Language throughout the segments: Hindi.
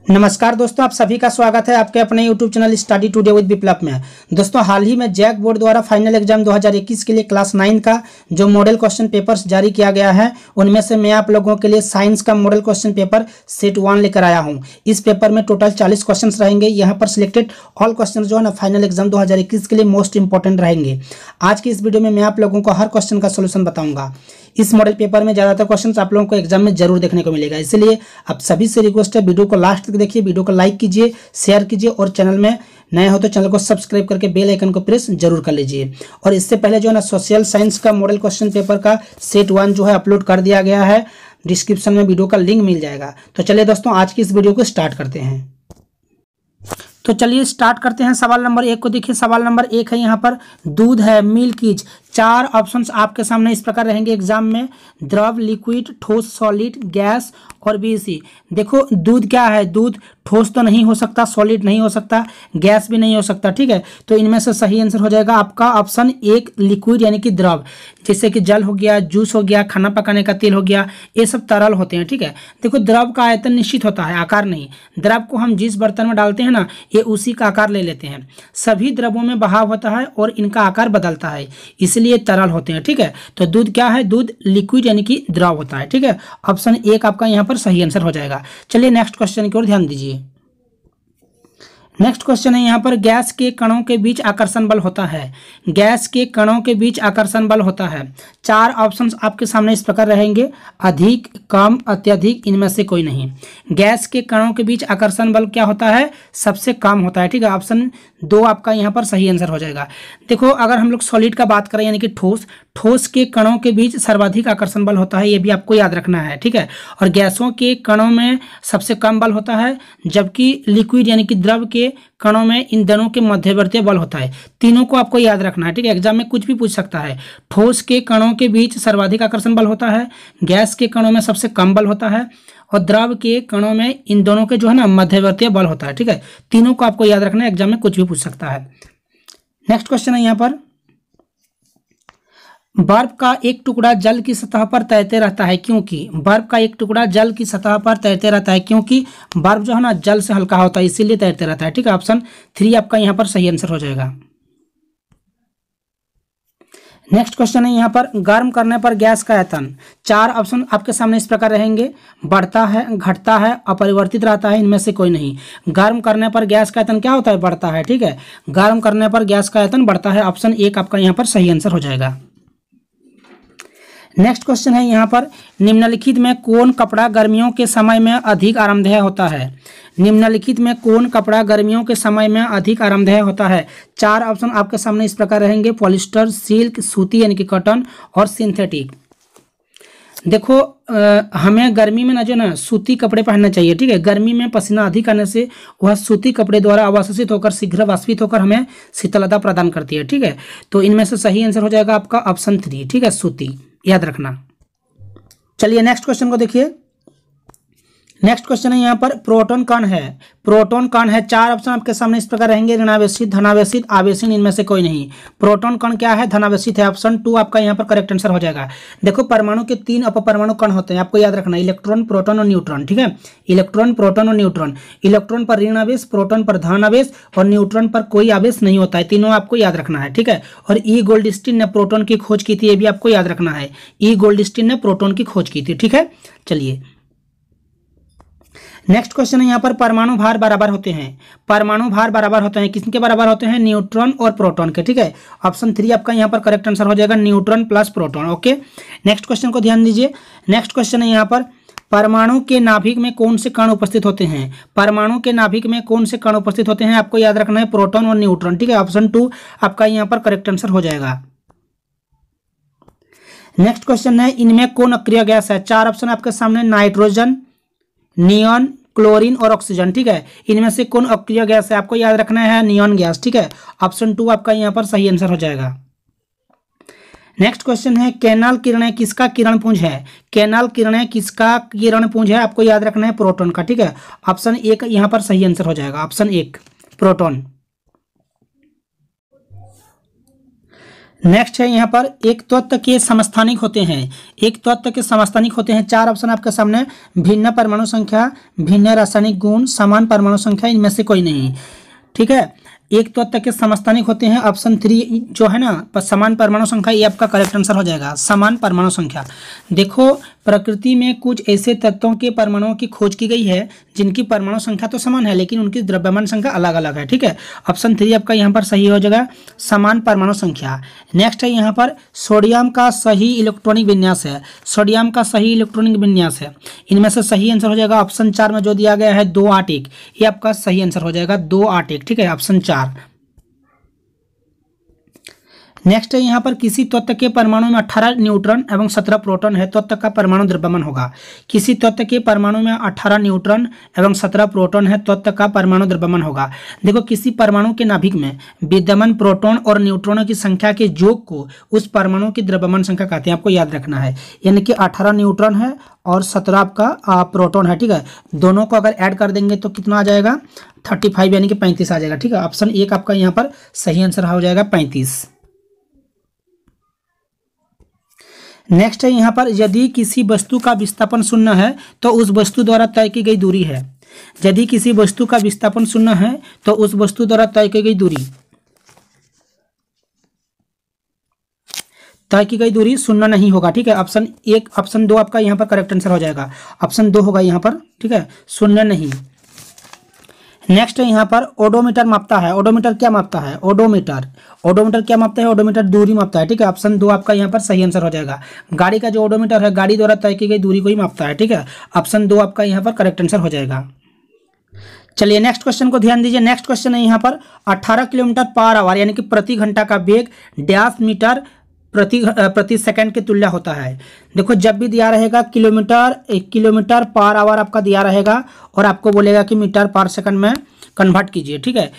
नमस्कार दोस्तों, आप सभी का स्वागत है आपके अपने YouTube channel study today with Viplav में। दोस्तों, हाल ही में जैक बोर्ड द्वारा फाइनल एग्जाम 2021 के लिए क्लास 9 का जो मॉडल क्वेश्चन पेपर्स जारी किया गया है, उनमें से मैं आप लोगों के लिए साइंस का मॉडल क्वेश्चन पेपर सेट 1 लेकर आया हूं। इस पेपर में टोटल 40 क्वेश्चन रहेंगे। यहाँ पर सिलेक्टेड ऑल क्वेश्चन जो है ना फाइनल एग्जाम 2021 के लिए मोस्ट इंपॉर्टेंट रहेंगे। आज की इस वीडियो में मैं आप लोगों को हर क्वेश्चन का सोल्यूशन बताऊंगा। इस मॉडल पेपर में ज्यादातर क्वेश्चंस आप लोगों को एग्जाम में जरूर देखने को मिलेगा, इसलिए आप सभी से रिक्वेस्ट है वीडियो को लास्ट तक देखिए, वीडियो को लाइक कीजिए, शेयर कीजिए और चैनल में नए हो तो चैनल को सब्सक्राइब करके बेल आइकन को प्रेस जरूर कर लीजिए। और इससे पहले जो है ना सोशल साइंस का मॉडल क्वेश्चन पेपर का सेट 1 जो है अपलोड कर दिया गया है, डिस्क्रिप्शन में वीडियो का लिंक मिल जाएगा। तो चलिए दोस्तों, आज की इस वीडियो को स्टार्ट करते हैं। तो चलिए स्टार्ट करते हैं। सवाल नंबर 1 को देखिए। सवाल नंबर 1 है यहाँ पर, दूध है, मिल्क इज। 4 ऑप्शंस आपके सामने इस प्रकार रहेंगे एग्जाम में, द्रव, लिक्विड, ठोस, सॉलिड, गैस और बीसी। देखो दूध क्या है, दूध ठोस तो नहीं हो सकता, सॉलिड नहीं हो सकता, गैस भी नहीं हो सकता, ठीक है। तो इनमें से सही आंसर हो जाएगा आपका ऑप्शन 1 लिक्विड यानी कि द्रव, जैसे कि जल हो गया, जूस हो गया, खाना पकाने का तेल हो गया, ये सब तरल होते हैं, ठीक है। देखो द्रव का आयतन निश्चित होता है, आकार नहीं। द्रव को हम जिस बर्तन में डालते हैं ना, ये उसी का आकार ले लेते हैं। सभी द्रवों में बहाव होता है और इनका आकार बदलता है, इसलिए तरल होते हैं, ठीक है। तो दूध क्या है, दूध लिक्विड यानी कि द्रव होता है, ठीक है। ऑप्शन 1 आपका यहाँ पर सही आंसर हो जाएगा। चलिए नेक्स्ट क्वेश्चन की ओर ध्यान दीजिए। नेक्स्ट क्वेश्चन है यहाँ पर, गैस के कणों के बीच आकर्षण बल होता है। गैस के कणों के बीच आकर्षण बल होता है। 4 ऑप्शंस आपके सामने इस प्रकार रहेंगे, अधिक, कम, अत्यधिक, इनमें से कोई नहीं। गैस के कणों के बीच आकर्षण बल क्या होता है, सबसे कम होता है, ठीक है। ऑप्शन 2 आपका यहाँ पर सही आंसर हो जाएगा। देखो अगर हम लोग सॉलिड का बात करें यानी कि ठोस, ठोस के कणों के बीच सर्वाधिक आकर्षण बल होता है, ये भी आपको याद रखना है, ठीक है। और गैसों के कणों में सबसे कम बल होता है, जबकि लिक्विड यानी कि द्रव के कणों में इन दोनों के मध्यवर्ती बल होता है। तीनों को आपको याद रखना है, ठीक है। एग्जाम में कुछ भी पूछ सकता है। ठोस के कणों के बीच सर्वाधिक आकर्षण बल होता है, गैस के कणों में सबसे कम बल होता है और द्रव के कणों में इन दोनों के जो है ना मध्यवर्ती बल होता है, ठीक है। तीनों को आपको याद रखना है, एग्जाम में कुछ भी पूछ सकता है। नेक्स्ट क्वेश्चन है यहाँ पर, बर्फ का एक टुकड़ा जल की सतह पर तैरते रहता है क्योंकि। बर्फ का एक टुकड़ा जल की सतह पर तैरते रहता है क्योंकि बर्फ जो है ना जल से हल्का होता है, इसीलिए तैरते रहता है, ठीक है। ऑप्शन 3 आपका यहाँ पर सही आंसर हो जाएगा। नेक्स्ट क्वेश्चन है यहाँ पर, गर्म करने पर गैस का आयतन। 4 ऑप्शन आपके सामने इस प्रकार रहेंगे, बढ़ता है, घटता है, अपरिवर्तित रहता है, इनमें से कोई नहीं। गर्म करने पर गैस का आयतन क्या होता है, बढ़ता है, ठीक है। गर्म करने पर गैस का आयतन बढ़ता है। ऑप्शन 1 आपका यहाँ पर सही आंसर हो जाएगा। नेक्स्ट क्वेश्चन है यहाँ पर, निम्नलिखित में कौन कपड़ा गर्मियों के समय में अधिक आरामदेह होता है। निम्नलिखित में कौन कपड़ा गर्मियों के समय में अधिक आरामदेह होता है। 4 ऑप्शन आपके सामने इस प्रकार रहेंगे, पॉलिस्टर, सिल्क, सूती यानी कि कॉटन और सिंथेटिक। देखो हमें गर्मी में ना जो ना सूती कपड़े पहनना चाहिए, ठीक है। गर्मी में पसीना अधिक आने से वह सूती कपड़े द्वारा अवशोषित होकर शीघ्र वाष्पित होकर हमें शीतलता प्रदान करती है, ठीक है। तो इनमें से सही आंसर हो जाएगा आपका ऑप्शन 3, ठीक है, सूती, याद रखना। चलिए नेक्स्ट क्वेश्चन को देखिए। नेक्स्ट क्वेश्चन है यहाँ पर, प्रोटॉन कण है। प्रोटॉन कण है। 4 ऑप्शन आपके सामने इस प्रकार रहेंगे, ऋणावेशित, धनावेशित, आवेशित, इनमें से कोई नहीं। प्रोटॉन कण क्या है, धनावेशित है। ऑप्शन 2 आपका यहाँ पर करेक्ट आंसर हो जाएगा। देखो परमाणु के 3 अपपरमाणु कण होते हैं, आपको याद रखना, इलेक्ट्रॉन, प्रोटॉन और न्यूट्रॉन, ठीक है। इलेक्ट्रॉन, प्रोटॉन और न्यूट्रॉन। इलेक्ट्रॉन पर ऋण आवेश, प्रोटॉन पर धन आवेश और न्यूट्रॉन पर कोई आवेश नहीं होता है। तीनों आपको याद रखना है, ठीक है। और ई गोल्डस्टीन ने प्रोटॉन की खोज की थी, ये भी आपको याद रखना है। ई गोल्डस्टीन ने प्रोटॉन की खोज की थी, ठीक है। चलिए नेक्स्ट क्वेश्चन है यहाँ पर, परमाणु भार बराबर होते हैं। परमाणु भार बराबर होते हैं, किसके बराबर होते हैं, न्यूट्रॉन और प्रोटॉन के, ठीक है। ऑप्शन 3 आपका यहाँ पर करेक्ट आंसर हो जाएगा, neutron plus proton, okay. Next question को ध्यान दीजिए। नेक्स्ट क्वेश्चन है यहाँ पर, परमाणु के नाभिक में कौन से कण उपस्थित होते हैं। परमाणु के नाभिक में कौन से कण उपस्थित होते हैं, आपको याद रखना है, प्रोटॉन और न्यूट्रॉन, ठीक है। ऑप्शन 2 आपका यहाँ पर करेक्ट आंसर हो जाएगा। नेक्स्ट क्वेश्चन है, इनमें कौन अक्रिय गैस है। 4 ऑप्शन आपके सामने, नाइट्रोजन, नियॉन, क्लोरीन और ऑक्सीजन, ठीक है। इनमें से कौन अक्रिय गैस है, आपको याद रखना है, नियॉन गैस, ठीक है। ऑप्शन 2 आपका यहाँ पर सही आंसर हो जाएगा। नेक्स्ट क्वेश्चन है, कैनाल किरणें किसका किरण पुंज है। कैनाल किरणें किसका किरण पुंज है, आपको याद रखना है, प्रोटॉन का, ठीक है। ऑप्शन 1 यहाँ पर सही आंसर हो जाएगा, ऑप्शन 1 प्रोटॉन। नेक्स्ट है यहाँ पर एक तत्व के समस्थानिक होते हैं। एक तत्व के समस्थानिक होते हैं, चार ऑप्शन आपके सामने। भिन्न परमाणु संख्या, भिन्न रासायनिक गुण, समान परमाणु संख्या, इनमें से कोई नहीं। ठीक है, एक तत्व के समस्थानिक होते हैं, ऑप्शन 3 जो है ना, समान परमाणु संख्या, ये आपका करेक्ट आंसर हो जाएगा। समान परमाणु संख्या। देखो प्रकृति में कुछ ऐसे तत्वों के परमाणुओं की खोज की गई है जिनकी परमाणु संख्या तो समान है लेकिन उनकी द्रव्यमान संख्या अलग अलग है। ठीक है, ऑप्शन 3 आपका यहाँ पर सही हो जाएगा, समान परमाणु संख्या। नेक्स्ट है यहाँ पर सोडियम का सही इलेक्ट्रॉनिक विन्यास है। सोडियम का सही इलेक्ट्रॉनिक विन्यास है, इनमें से सही आंसर हो जाएगा ऑप्शन 4 में जो दिया गया है 281, ये आपका सही आंसर हो जाएगा 281। ठीक है, ऑप्शन 4। नेक्स्ट है यहाँ पर किसी तत्व के परमाणु में 18 न्यूट्रॉन एवं 17 प्रोटॉन है, तत्व का परमाणु द्रव्यमान होगा। किसी तत्व के परमाणु में 18 न्यूट्रॉन एवं 17 प्रोटॉन है, तत्व का परमाणु द्रव्यमान होगा। देखो किसी परमाणु के नाभिक में विद्यमान प्रोटॉन और न्यूट्रॉनों की संख्या के योग को उस परमाणु की द्रव्यमान संख्या कहते हैं, आपको याद रखना है। यानी कि 18 न्यूट्रॉन है और 17 आपका प्रोटॉन है। ठीक है, दोनों को अगर ऐड कर देंगे तो कितना आ जाएगा, 35 यानी कि 35 आ जाएगा। ठीक है, ऑप्शन 1 आपका यहाँ पर सही आंसर हो जाएगा 35। नेक्स्ट है यहाँ पर यदि किसी वस्तु का विस्थापन शून्य है तो उस वस्तु द्वारा तय की गई दूरी है। यदि किसी वस्तु का विस्थापन शून्य है तो उस वस्तु द्वारा तय की गई दूरी शून्य नहीं होगा। ठीक है, ऑप्शन 1 ऑप्शन 2 आपका यहाँ पर करेक्ट आंसर हो जाएगा, ऑप्शन 2 होगा यहाँ पर। ठीक है, शून्य नहीं। नेक्स्ट है यहाँ पर ओडोमीटर मापता है। ओडोमीटर क्या मापता है, ओडोमीटर क्या मापता है, ओडोमीटर दूरी मापता है। ठीक है, ऑप्शन 2 आपका यहाँ पर सही आंसर हो जाएगा। गाड़ी का जो ओडोमीटर है गाड़ी द्वारा तय की गई दूरी को ही मापता है। ठीक है, ऑप्शन 2 आपका यहाँ पर करेक्ट आंसर हो जाएगा। चलिए नेक्स्ट क्वेश्चन को ध्यान दीजिए। नेक्स्ट क्वेश्चन है यहाँ पर 18 किलोमीटर पर आवर यानी कि प्रति घंटा का वेग डैश मीटर प्रति सेकंड के तुल्य होता है। देखो जब भी दिया रहेगा किलोमीटर पर आवर आपका दिया रहेगा और आपको बोलेगा कि मीटर पर सेकंड में कन्वर्ट कीजिए। ठीक है,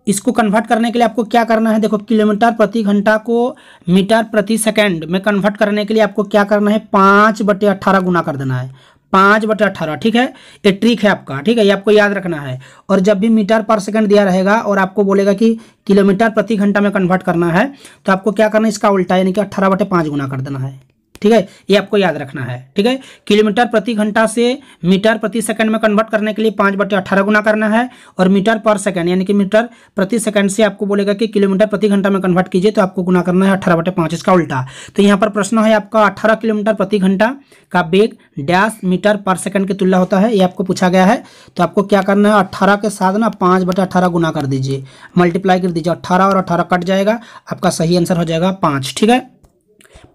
इसको कन्वर्ट करने के लिए आपको क्या करना है, देखो किलोमीटर प्रति घंटा को मीटर प्रति सेकंड में कन्वर्ट करने के लिए आपको क्या करना है, 5/18 गुना कर देना है, 5/18। ठीक है, ये ट्रिक है आपका। ठीक है, ये आपको याद रखना है। और जब भी मीटर पर सेकंड दिया रहेगा और आपको बोलेगा कि किलोमीटर प्रति घंटा में कन्वर्ट करना है तो आपको क्या करना है, इसका उल्टा यानी कि 18/5 गुना कर देना है। ठीक है, ये आपको याद रखना है। ठीक है, किलोमीटर प्रति घंटा से मीटर प्रति सेकंड में कन्वर्ट करने के लिए 5/18 गुना करना है और मीटर पर सेकंड यानी कि मीटर प्रति सेकंड से आपको बोलेगा कि किलोमीटर प्रति घंटा में कन्वर्ट कीजिए तो आपको गुना करना है 18/5, इसका उल्टा। तो यहाँ पर प्रश्न है आपका 18 किलोमीटर प्रति घंटा का वेग डैश मीटर पर सेकंड के तुल्य होता है, ये आपको पूछा गया है। तो आपको क्या करना है, 18 के साथ ना 5/18 गुना कर दीजिए, मल्टीप्लाई कर दीजिए, 18 और 18 कट जाएगा, आपका सही आंसर हो जाएगा 5। ठीक है,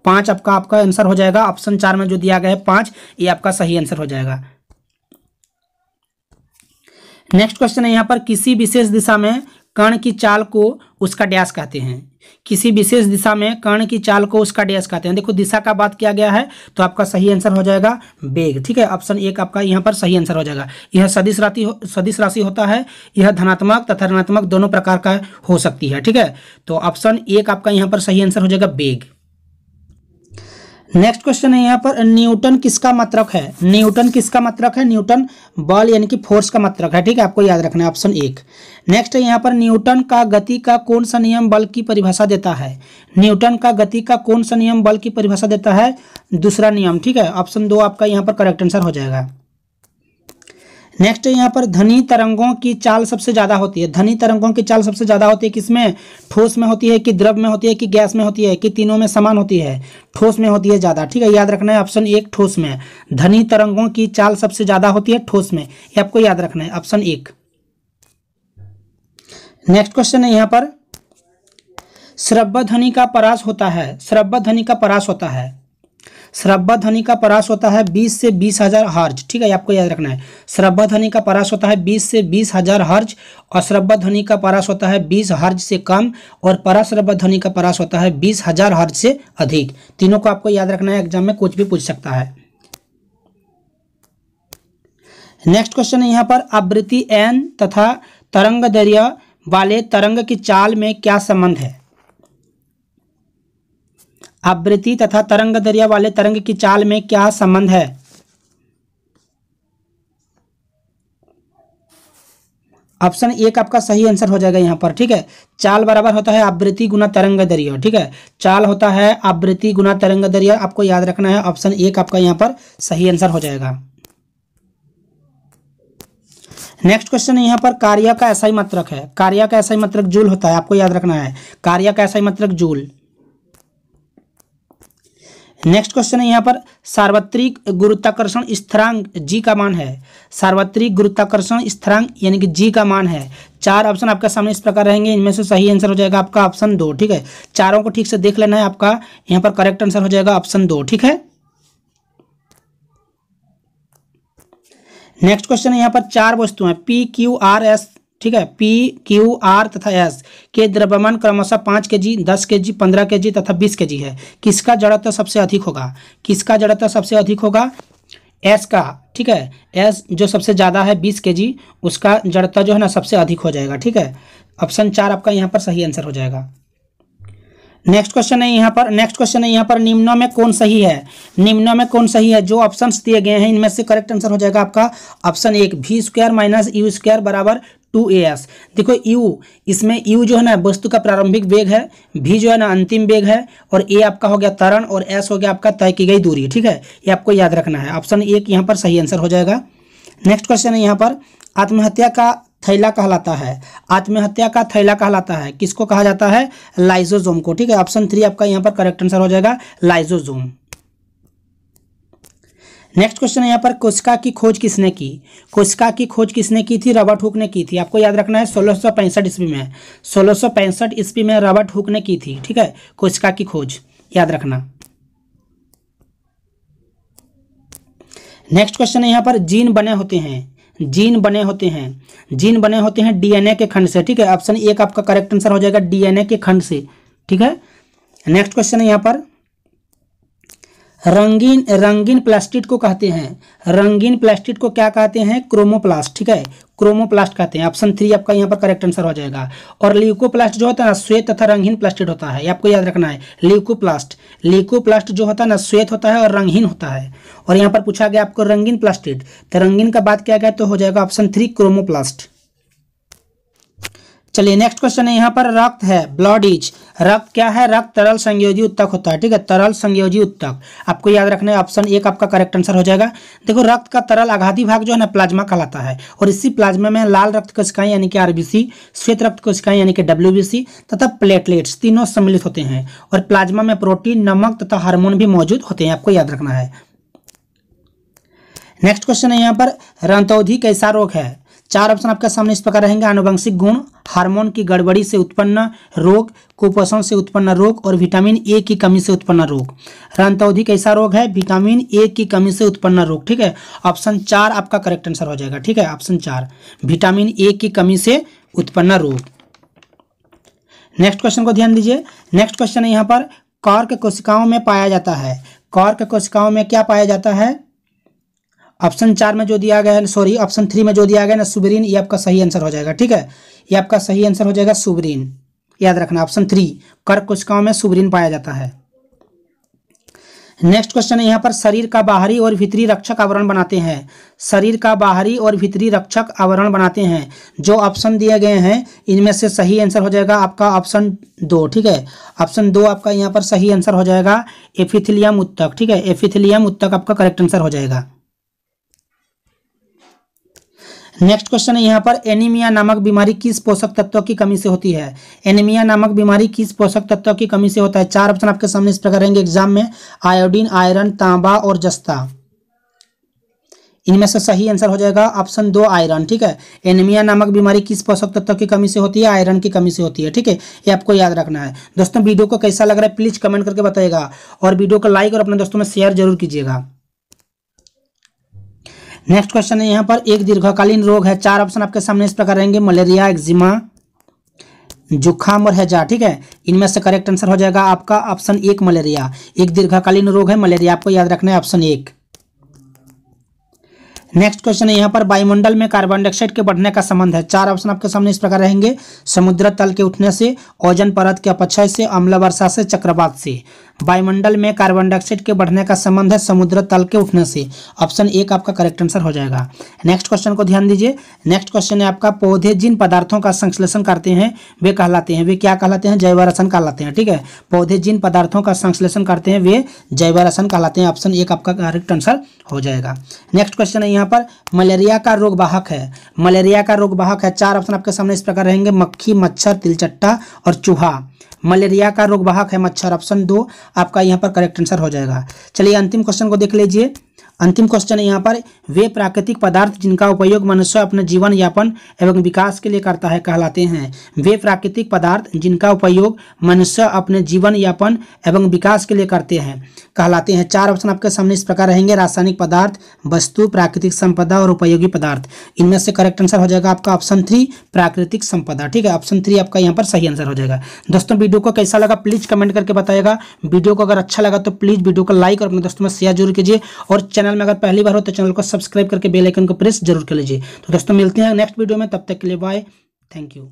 5 आपका आंसर हो जाएगा। ऑप्शन 4 में जो दिया गया है 5, ये आपका सही आंसर हो जाएगा। नेक्स्ट क्वेश्चन है यहाँ पर किसी विशेष दिशा में कण की चाल को उसका डैश कहते हैं। किसी विशेष दिशा में कण की चाल को उसका डैश कहते हैं। देखो दिशा का बात किया गया है तो आपका सही आंसर हो जाएगा वेग। ठीक है, ऑप्शन 1 आपका यहाँ पर सही आंसर हो जाएगा। यह सदिश राशि होता है, यह धनात्मक तथा ऋणात्मक दोनों प्रकार का हो सकती है। ठीक है, तो ऑप्शन 1 आपका यहाँ पर सही आंसर हो जाएगा वेग। नेक्स्ट क्वेश्चन है यहाँ पर न्यूटन किसका मात्रक है। न्यूटन किसका मात्रक है, न्यूटन बल यानी कि फोर्स का मात्रक है। ठीक है, आपको याद रखना है, ऑप्शन 1। नेक्स्ट है यहाँ पर न्यूटन का गति का कौन सा नियम बल की परिभाषा देता है। न्यूटन का गति का कौन सा नियम बल की परिभाषा देता है, दूसरा नियम। ठीक है, ऑप्शन 2 आपका यहाँ पर करेक्ट आंसर हो जाएगा। नेक्स्ट है यहाँ पर ध्वनि तरंगों की चाल सबसे ज्यादा होती है। ध्वनि तरंगों की चाल सबसे ज्यादा होती है किसमें, ठोस में होती है कि द्रव में होती है कि गैस में होती है कि तीनों में समान होती है, ठोस में होती है ज्यादा। ठीक है, याद रखना है ऑप्शन 1 ठोस में। ध्वनि तरंगों की चाल सबसे ज्यादा होती है ठोस में, ये आपको याद रखना है, ऑप्शन 1। नेक्स्ट क्वेश्चन है यहाँ पर श्रव्य ध्वनि का परास होता है। श्रव्य ध्वनि का परास होता है, श्रव्य ध्वनि का परास होता है 20 से 20,000 हर्ज। ठीक है, आपको याद रखना है, श्रव्य ध्वनि का परास होता है 20 से 20,000 हर्ज और श्रव्य ध्वनि का परास होता है 20 हर्ज से कम और पराश्रव्य ध्वनि का परास होता है 20,000 हर्ज से अधिक। तीनों को आपको याद रखना है, एग्जाम में कुछ भी पूछ सकता है। नेक्स्ट क्वेश्चन है यहाँ पर आवृत्ति n तथा तरंग दैर्घ्य वाले तरंग की चाल में क्या संबंध है। आवृत्ति तथा तरंग दैर्घ्य वाले तरंग की चाल में क्या संबंध है। ऑप्शन एक आपका सही आंसर हो जाएगा यहाँ पर, ठीक है। चाल बराबर होता है आवृत्ति गुना तरंग दैर्घ्य, ठीक है। चाल होता है आवृत्ति गुना तरंग दैर्घ्य, आपको याद रखना है। ऑप्शन एक आपका यहाँ पर सही आंसर हो जाएगा। नेक्स्ट क्वेश्चन है यहाँ पर कार्य का एसआई मात्रक है। कार्य का एसआई मात्रक जूल होता है, आपको याद रखना है। कार्य का एसआई मात्रक जूल। नेक्स्ट क्वेश्चन है यहाँ पर सार्वत्रिक गुरुत्वाकर्षण स्थिरांक जी का मान है। सार्वत्रिक गुरुत्वाकर्षण स्थिरांक यानी कि जी का मान है। चार ऑप्शन आपके सामने इस प्रकार रहेंगे, इनमें से सही आंसर हो जाएगा आपका ऑप्शन 2, ठीक है। चारों को ठीक से देख लेना है, आपका यहाँ पर करेक्ट आंसर हो जाएगा ऑप्शन 2, ठीक है। नेक्स्ट क्वेश्चन है यहाँ पर चार वस्तुएं पी क्यू आर एस, ठीक है, पी क्यू आर तथा एस के द्रव्यमान क्रमशः 5 kg, 10 kg, 15 kg तथा 20 kg है। किसका जड़त्व सबसे अधिक होगा? किसका जड़त्व सबसे अधिक होगा? एस का, ठीक है। एस जो सबसे ज़्यादा है 20 kg, उसका जड़त्व जो है ना सबसे अधिक हो जाएगा, ठीक है। ऑप्शन 4 आपका यहाँ पर सही आंसर हो जाएगा। नेक्स्ट क्वेश्चन है यहाँ पर निम्नों में कौन सही है? निम्नों में कौन सही है? जो ऑप्शंस दिए गए हैं इनमें से करेक्ट आंसर हो जाएगा आपका ऑप्शन 1, v² - u² बराबर 2as। देखो u, इसमें u जो है ना वस्तु का प्रारंभिक वेग है, v जो है ना अंतिम वेग है, और a आपका हो गया त्वरण, और s हो गया आपका तय की गई दूरी, ठीक है। ये आपको याद रखना है। ऑप्शन 1 यहाँ पर सही आंसर हो जाएगा। नेक्स्ट क्वेश्चन है यहाँ पर आत्महत्या का थैला कहलाता है। आत्महत्या का थैला कहलाता है, किसको कहा जाता है? लाइसोसोम को, ठीक है। ऑप्शन 3 आपका यहाँ पर करेक्ट आंसर हो जाएगा लाइसोसोम। नेक्स्ट क्वेश्चन है यहाँ पर कोशिका की खोज किसने की? कोशिका की खोज किसने की थी? रॉबर्ट हुक ने की थी। आपको याद रखना है 1665 ईस्वी में, 1665 ईस्वी में रॉबर्ट हुक ने की थी, ठीक है, कोशिका की खोज, याद रखना। नेक्स्ट क्वेश्चन है यहाँ पर जीन बने होते हैं, जीन बने होते हैं, जीन बने होते हैं डीएनए के खंड से, ठीक है। ऑप्शन 1 आपका करेक्ट आंसर हो जाएगा डीएनए के खंड से, ठीक है। नेक्स्ट क्वेश्चन है यहाँ पर रंगीन प्लास्टिड को कहते हैं। रंगीन प्लास्टिड को क्या कहते हैं? क्रोमोप्लास्ट, ठीक है, क्रोमोप्लास्ट कहते हैं। ऑप्शन 3 आपका यहाँ पर करेक्ट आंसर हो जाएगा। और ल्यूकोप्लास्ट जो होता है ना श्वेत तथा रंगीन प्लास्टिड होता है, ये आपको याद रखना है। ल्यूकोप्लास्ट जो होता है ना श्वेत होता है और रंगीन होता है। और यहाँ पर पूछा गया आपको रंगीन प्लास्टिड, तो रंगीन का बात किया गया तो हो जाएगा ऑप्शन 3 क्रोमोप्लास्ट। चलिए नेक्स्ट क्वेश्चन है यहाँ पर रक्त है, ब्लड इज। रक्त क्या है? रक्त तरल संयोजी उत्तक होता है, ठीक है, तरल संयोजी उत्तक। आपको याद रखना है ऑप्शन 1 आपका करेक्ट आंसर हो जाएगा। देखो रक्त का तरल आघाती भाग जो है ना प्लाज्मा कहलाता है, और इसी प्लाज्मा में लाल रक्त कोशिकाएं यानी कि आरबीसी, श्वेत रक्त कोशिकाएं यानी कि डब्ल्यूबीसी तथा प्लेटलेट्स तीनों सम्मिलित होते हैं। और प्लाज्मा में प्रोटीन, नमक तथा हार्मोन भी मौजूद होते हैं, आपको याद रखना है। नेक्स्ट क्वेश्चन है यहाँ पर रंतौंधी कैसा रोग है? 4 ऑप्शन आपके सामने इस प्रकार रहेंगे, आनुवंशिक गुण, हार्मोन की गड़बड़ी से उत्पन्न रोग, कुपोषण से उत्पन्न रोग, और विटामिन ए की कमी से उत्पन्न रोग। रंतौंधी कैसा रोग है? विटामिन ए की कमी से उत्पन्न रोग, ठीक है। ऑप्शन 4 आपका करेक्ट आंसर हो जाएगा, ठीक है। ऑप्शन 4 विटामिन ए की कमी से उत्पन्न रोग। नेक्स्ट क्वेश्चन को ध्यान दीजिए। नेक्स्ट क्वेश्चन है यहाँ पर कॉर्क कोशिकाओं में पाया जाता है। कॉर्क कोशिकाओं में क्या पाया जाता है? ऑप्शन 4 में जो दिया गया है, सॉरी ऑप्शन 3 में जो दिया गया है ना सुबरीन, ये आपका सही आंसर हो जाएगा, ठीक है। ये आपका सही आंसर हो जाएगा सुबरीन, याद रखना ऑप्शन 3, कर्क कोशिकाओं में सुबरीन पाया जाता है। नेक्स्ट क्वेश्चन है यहाँ पर शरीर का बाहरी और भीतरी रक्षक आवरण बनाते हैं। शरीर का बाहरी और भीतरी रक्षक आवरण बनाते हैं। जो ऑप्शन दिए गए हैं इनमें से सही आंसर हो जाएगा आपका ऑप्शन 2, ठीक है। ऑप्शन 2 आपका यहाँ पर सही आंसर हो जाएगा एपिथेलियम उत्तक, ठीक है। एपिथेलियम उत्तक आपका करेक्ट आंसर हो जाएगा। नेक्स्ट क्वेश्चन है यहाँ पर एनीमिया नामक बीमारी किस पोषक तत्व की कमी से होती है? एनीमिया नामक बीमारी किस पोषक तत्व की कमी से होता है? 4 ऑप्शन आपके सामने इस प्रकार रहेंगे एग्जाम में, आयोडीन, आयरन, तांबा और जस्ता। इनमें से सही आंसर हो जाएगा ऑप्शन 2 आयरन, ठीक है। एनीमिया नामक बीमारी किस पोषक तत्व की कमी से होती है? आयरन की कमी से होती है, ठीक है। ये आपको याद रखना है। दोस्तों वीडियो को कैसा लग रहा है प्लीज कमेंट करके बताइएगा, और वीडियो को लाइक और अपने दोस्तों में शेयर जरूर कीजिएगा। नेक्स्ट क्वेश्चन है यहाँ पर एक दीर्घकालीन रोग है। 4 ऑप्शन आपके सामने इस प्रकार रहेंगे, मलेरिया, एक्जिमा, जुखाम और हैजा, ठीक है। इनमें से करेक्ट आंसर हो जाएगा आपका ऑप्शन 1 मलेरिया। एक दीर्घकालीन रोग है मलेरिया, आपको याद रखना है ऑप्शन 1। नेक्स्ट क्वेश्चन है यहाँ पर वायुमंडल में कार्बन डाइऑक्साइड के बढ़ने का संबंध है। 4 ऑप्शन आपके सामने इस प्रकार रहेंगे, समुद्र तल के उठने से, ओजोन परत के अपक्षय से, अम्ल वर्षा से, चक्रवात से। वायुमंडल में कार्बन डाइऑक्साइड के बढ़ने का संबंध है समुद्र तल के उठने से। ऑप्शन 1 आपका करेक्ट आंसर हो जाएगा। नेक्स्ट क्वेश्चन को ध्यान दीजिए। नेक्स्ट क्वेश्चन है आपका, पौधे जिन पदार्थों का संश्लेषण करते हैं वे कहलाते हैं, वे क्या कहलाते हैं? जैव रसायन कहलाते हैं। ठीक है, पौधे जिन पदार्थों का संश्लेषण करते हैं वे जैव रसायन कहलाते हैं। ऑप्शन 1 आपका करेक्ट आंसर हो जाएगा। नेक्स्ट क्वेश्चन है यहाँ पर, मलेरिया का रोग वाहक है। मलेरिया का रोग वाहक है, 4 ऑप्शन आपके सामने इस प्रकार रहेंगे, मक्खी, मच्छर, तिलचट्टा और चूहा। मलेरिया का रोग वाहक है मच्छर। ऑप्शन 2 आपका यहाँ पर करेक्ट आंसर हो जाएगा। चलिए अंतिम क्वेश्चन को देख लीजिए। अंतिम क्वेश्चन है यहाँ पर, वे प्राकृतिक पदार्थ जिनका उपयोग मनुष्य अपने जीवन यापन एवं विकास के लिए करता है कहलाते हैं। वे प्राकृतिक पदार्थ जिनका उपयोग मनुष्य अपने जीवन यापन एवं विकास के लिए करते हैं कहलाते हैं। 4 ऑप्शन आपके सामने इस प्रकार रहेंगे, रासायनिक पदार्थ, वस्तु, प्राकृतिक संपदा और उपयोगी पदार्थ। इनमें से करेक्ट आंसर हो जाएगा आपका ऑप्शन 3 प्राकृतिक संपदा। ठीक है, ऑप्शन 3 आपका यहाँ पर सही आंसर हो जाएगा। दोस्तों वीडियो को कैसा लगा प्लीज कमेंट करके बताइएगा। वीडियो को अगर अच्छा लगा तो प्लीज वीडियो को लाइक और अपने दोस्तों में शेयर जरूर कीजिए, और चैनल में अगर पहली बार हो तो चैनल को सब्सक्राइब करके बेल आइकन को प्रेस जरूर कर लीजिए। तो दोस्तों मिलते हैं नेक्स्ट वीडियो में, तब तक के लिए बाय, थैंक यू।